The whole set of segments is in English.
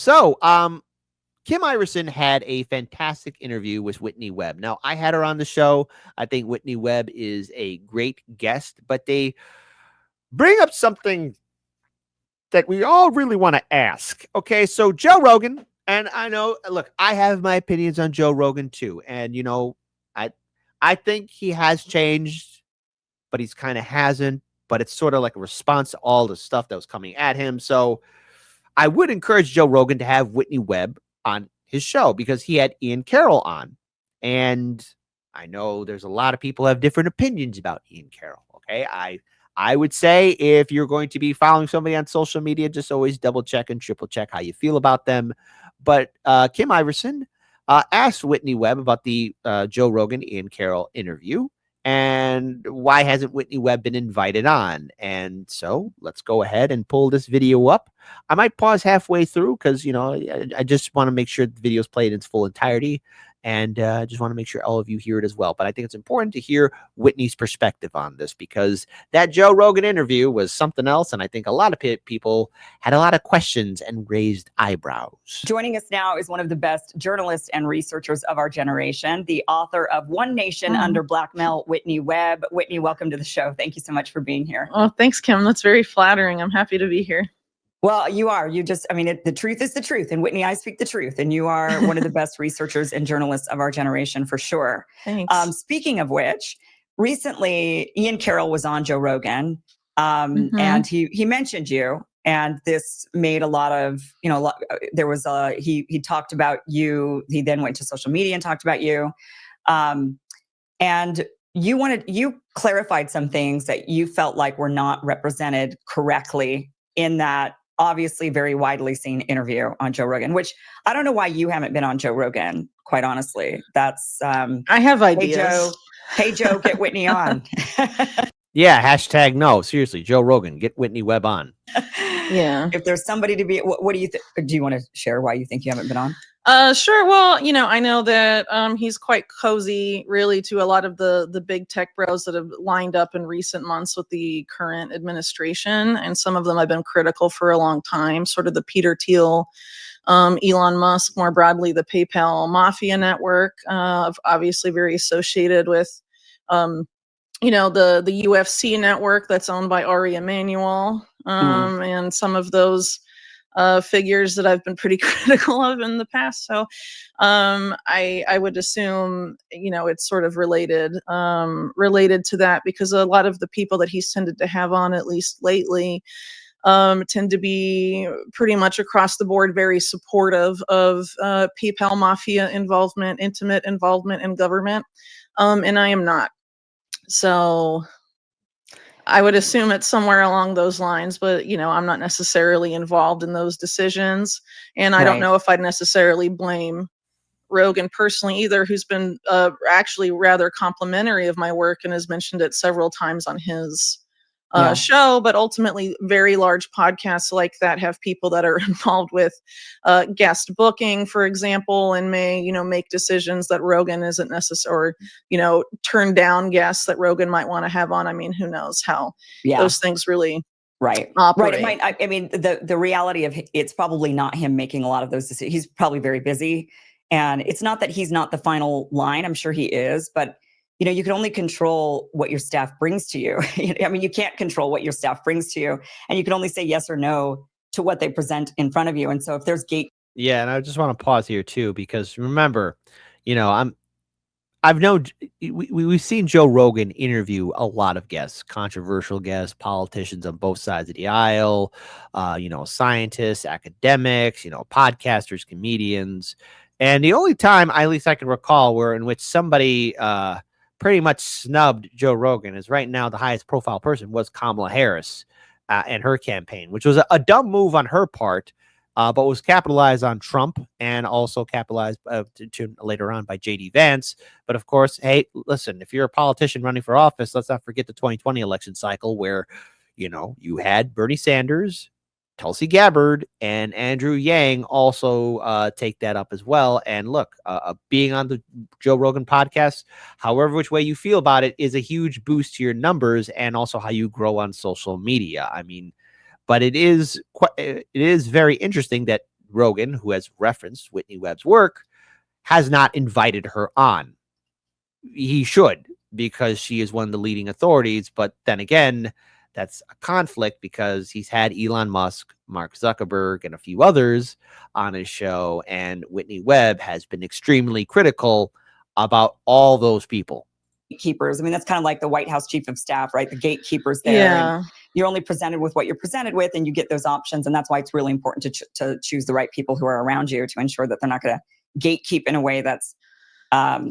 So, Kim Iversen had a fantastic interview with Whitney Webb. Now, I had her on the show. I think Whitney Webb is a great guest, but they bring up something that we all really want to ask. Okay, so Joe Rogan, and I know, look, I have my opinions on Joe Rogan too, and I I think he has changed, but he's kind of hasn't. But it's sort of like a response to all the stuff that was coming at him. So I would encourage Joe Rogan to have Whitney Webb on his show because he had Ian Carroll on. And I know there's a lot of people who have different opinions about Ian Carroll. Okay. I would say if you're going to be following somebody on social media, just always double check and triple check how you feel about them. But Kim Iversen asked Whitney Webb about the Joe Rogan Ian Carroll interview. And why hasn't Whitney Webb been invited on? And so let's go ahead and pull this video up. I might pause halfway through because, I just want to make sure the video is played in its full entirety. And I just want to make sure all of you hear it as well. But I think it's important to hear Whitney's perspective on this because that Joe Rogan interview was something else. And I think a lot of people had a lot of questions and raised eyebrows. Joining us now is one of the best journalists and researchers of our generation, the author of One Nation Under Blackmail, Whitney Webb. Whitney, welcome to the show. Thank you so much for being here. Oh, thanks, Kim. That's very flattering. I'm happy to be here. Well, you are. The truth is the truth. And Whitney, I speak the truth. And you are one of the best researchers and journalists of our generation for sure. Thanks. Speaking of which, recently, Ian Carroll was on Joe Rogan and he mentioned you. And this made a lot of, there was he talked about you. He then went to social media and talked about you. And you clarified some things that you felt like were not represented correctly in that obviously very widely seen interview on Joe Rogan, which I don't know why you haven't been on Joe Rogan, quite honestly. That's I have ideas. Hey Joe, get Whitney on. Yeah, hashtag no. Seriously, Joe Rogan, get Whitney Webb on. Yeah. If there's somebody to be, what do you think? Do you want to share why you think you haven't been on? Sure. Well, I know that he's quite cozy really to a lot of the big tech bros that have lined up in recent months with the current administration. And some of them have been critical for a long time, sort of the Peter Thiel, Elon Musk, more broadly, the PayPal mafia network, obviously very associated with, the UFC network that's owned by Ari Emanuel, and some of those figures that I've been pretty critical of in the past. So I would assume, it's sort of related to that because a lot of the people that he's tended to have on, at least lately, tend to be pretty much across the board very supportive of PayPal mafia involvement, intimate involvement in government. And I am not. So I would assume it's somewhere along those lines, but I'm not necessarily involved in those decisions. And I don't know if I'd necessarily blame Rogan personally either, who's been actually rather complimentary of my work and has mentioned it several times on his show. But ultimately, very large podcasts like that have people that are involved with guest booking, for example, and may, make decisions that Rogan isn't necessary, or, turn down guests that Rogan might want to have on. I mean, who knows how those things really operate. Right. The reality of it's probably not him making a lot of those decisions. He's probably very busy. And it's not that he's not the final line. I'm sure he is, but you can only control what your staff brings to you. I mean, you can't control what your staff brings to you, and you can only say yes or no to what they present in front of you. And so if there's Yeah, and I just want to pause here too, because remember, we've seen Joe Rogan interview a lot of guests, controversial guests, politicians on both sides of the aisle, scientists, academics, podcasters, comedians. And the only time, at least I can recall, where in which somebody pretty much snubbed Joe Rogan is right now the highest profile person was Kamala Harris and her campaign, which was a dumb move on her part, but was capitalized on Trump and also capitalized to later on by J.D. Vance. But of course, hey, listen, if you're a politician running for office, let's not forget the 2020 election cycle where, you had Bernie Sanders, Tulsi Gabbard, and Andrew Yang also take that up as well. And look, being on the Joe Rogan podcast, however which way you feel about it, is a huge boost to your numbers and also how you grow on social media. I mean, but it is very interesting that Rogan, who has referenced Whitney Webb's work, has not invited her on. He should, because she is one of the leading authorities. But then again, that's a conflict because he's had Elon Musk, Mark Zuckerberg, and a few others on his show. And Whitney Webb has been extremely critical about all those people. Gatekeepers. I mean, that's kind of like the White House chief of staff, right? The gatekeepers there. Yeah. And you're only presented with what you're presented with, and you get those options. And that's why it's really important to choose the right people who are around you to ensure that they're not going to gatekeep in a way that's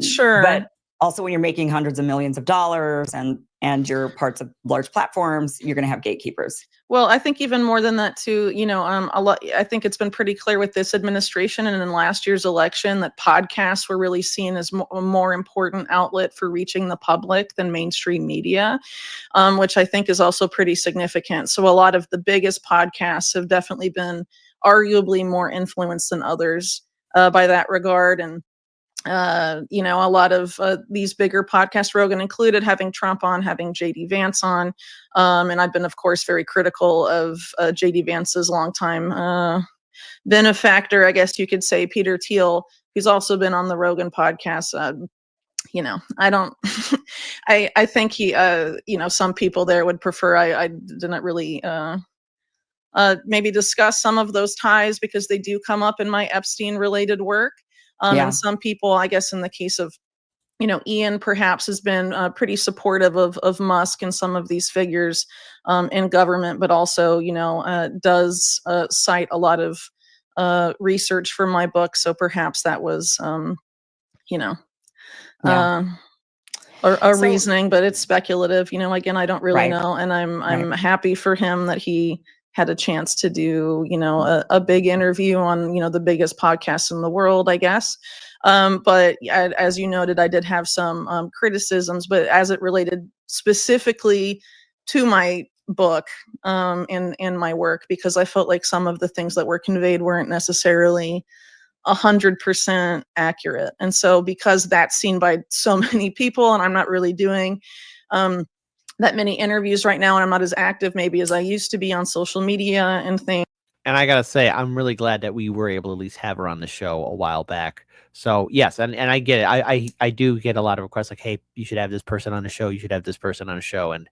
Sure. But also, when you're making hundreds of millions of dollars and you're parts of large platforms, you're going to have gatekeepers. Well, I think even more than that too, a lot, I think it's been pretty clear with this administration and in last year's election that podcasts were really seen as a more important outlet for reaching the public than mainstream media, which I think is also pretty significant. So a lot of the biggest podcasts have definitely been arguably more influenced than others by that regard. And a lot of these bigger podcasts, Rogan included, having Trump on, having JD Vance on. And I've been, of course, very critical of JD Vance's longtime benefactor, I guess you could say, Peter Thiel, who's also been on the Rogan podcast. I don't, I think he, some people there would prefer I didn't really maybe discuss some of those ties because they do come up in my Epstein related work. And some people, I guess in the case of, Ian perhaps has been pretty supportive of Musk and some of these figures in government, but also, does cite a lot of research for my book. So perhaps that was, a reasoning, but it's speculative. Again, I don't really know. And I'm happy for him that he had a chance to do, a big interview on, the biggest podcast in the world, I guess. But as you noted, I did have some criticisms, but as it related specifically to my book and my work, because I felt like some of the things that were conveyed weren't necessarily 100% accurate. And so because that's seen by so many people and I'm not really doing that many interviews right now, and I'm not as active maybe as I used to be on social media and things. And I gotta say, I'm really glad that we were able to at least have her on the show a while back. So yes, and I get it. I do get a lot of requests like, hey, you should have this person on the show. You should have this person on the show. And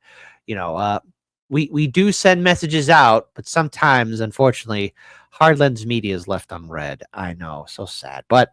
we do send messages out, but sometimes, unfortunately, Hardlens Media is left unread. I know, so sad. But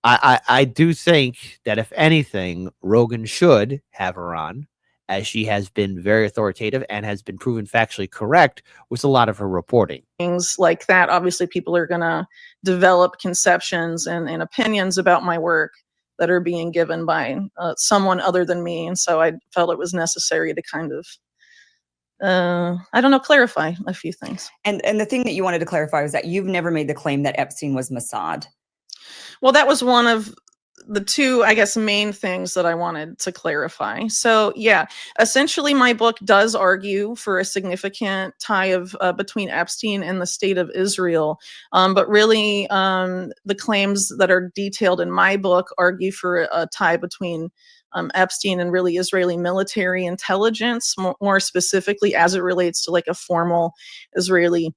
I do think that if anything, Rogan should have her on, as she has been very authoritative and has been proven factually correct with a lot of her reporting. Things like that, obviously people are going to develop conceptions and opinions about my work that are being given by someone other than me. And so I felt it was necessary to kind of, clarify a few things. And the thing that you wanted to clarify was that you've never made the claim that Epstein was Mossad. Well, that was one of the two, I guess, main things that I wanted to clarify. So yeah, essentially my book does argue for a significant tie of between Epstein and the state of Israel. But really the claims that are detailed in my book argue for a tie between Epstein and really Israeli military intelligence, more specifically as it relates to like a formal Israeli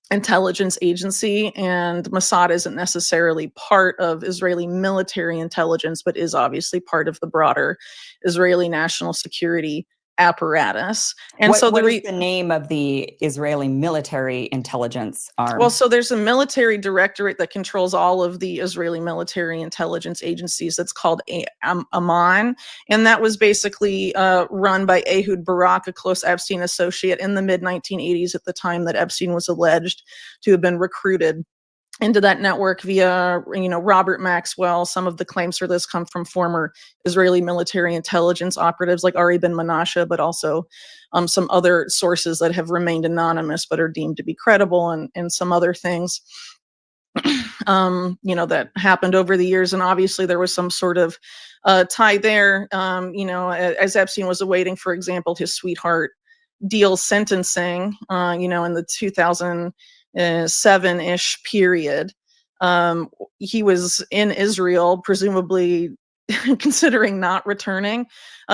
intelligence agency. And Mossad isn't necessarily part of Israeli military intelligence, but is obviously part of the broader Israeli national security apparatus. And what is the name of the Israeli military intelligence arm? Well, so there's a military directorate that controls all of the Israeli military intelligence agencies. That's called Amman. And that was basically run by Ehud Barak, a close Epstein associate, in the mid-1980s, at the time that Epstein was alleged to have been recruited into that network via, Robert Maxwell. Some of the claims for this come from former Israeli military intelligence operatives like Ari Ben Menashe, but also some other sources that have remained anonymous but are deemed to be credible, and some other things, that happened over the years. And obviously there was some sort of tie there, as Epstein was awaiting, for example, his sweetheart deal sentencing, in the 2007-ish period. He was in Israel, presumably considering not returning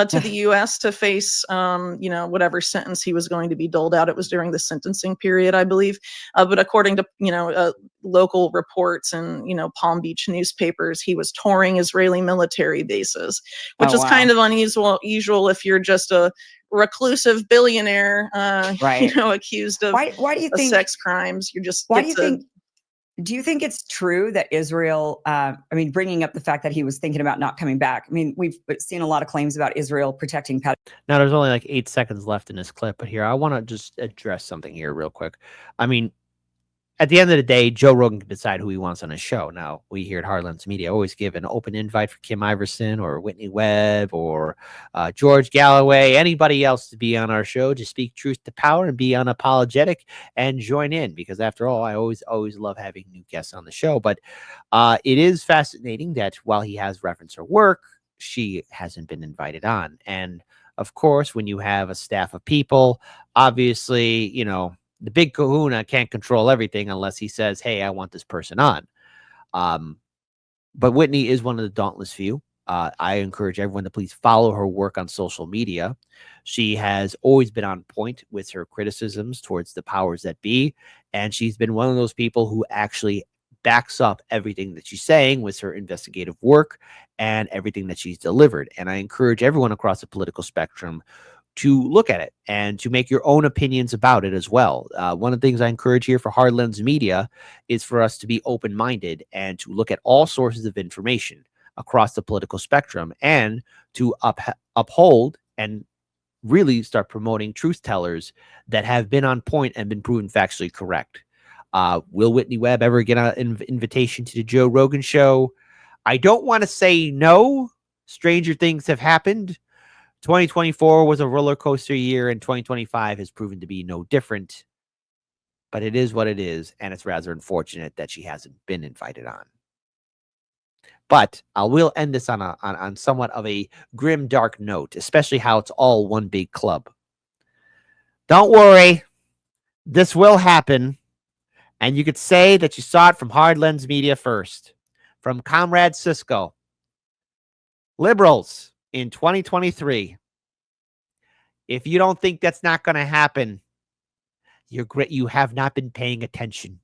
to the U.S. to face, whatever sentence he was going to be doled out. It was during the sentencing period, I believe. But according to, local reports and, Palm Beach newspapers, he was touring Israeli military bases, which is kind of unusual if you're just a reclusive billionaire, right. accused of why do you think sex crimes. You're just do you think it's true that Israel, bringing up the fact that he was thinking about not coming back? I mean, we've seen a lot of claims about Israel protecting Now, there's only like 8 seconds left in this clip, but here, I want to just address something here real quick. I mean, at the end of the day, Joe Rogan can decide who he wants on his show. Now, we here at Heartlands Media always give an open invite for Kim Iversen or Whitney Webb or George Galloway, anybody else to be on our show to speak truth to power and be unapologetic and join in. Because after all, I always love having new guests on the show. But it is fascinating that while he has referenced her work, she hasn't been invited on. And of course, when you have a staff of people, obviously, the big kahuna can't control everything unless he says, hey, I want this person on. But Whitney is one of the dauntless few. I encourage everyone to please follow her work on social media. She has always been on point with her criticisms towards the powers that be. And she's been one of those people who actually backs up everything that she's saying with her investigative work and everything that she's delivered. And I encourage everyone across the political spectrum to look at it and to make your own opinions about it as well. One of the things I encourage here for Heartlands Media is for us to be open-minded and to look at all sources of information across the political spectrum and to uphold and really start promoting truth tellers that have been on point and been proven factually correct. Will Whitney Webb ever get an invitation to the Joe Rogan show? I don't want to say no. Stranger things have happened. 2024 was a roller coaster year, and 2025 has proven to be no different. But it is what it is, and it's rather unfortunate that she hasn't been invited on. But I will end this on somewhat of a grim, dark note, especially how it's all one big club. Don't worry, this will happen, and you could say that you saw it from Heartlands Media first, from Comrade Cisco. Liberals in 2023. If you don't think that's not going to happen, you're great. You have not been paying attention.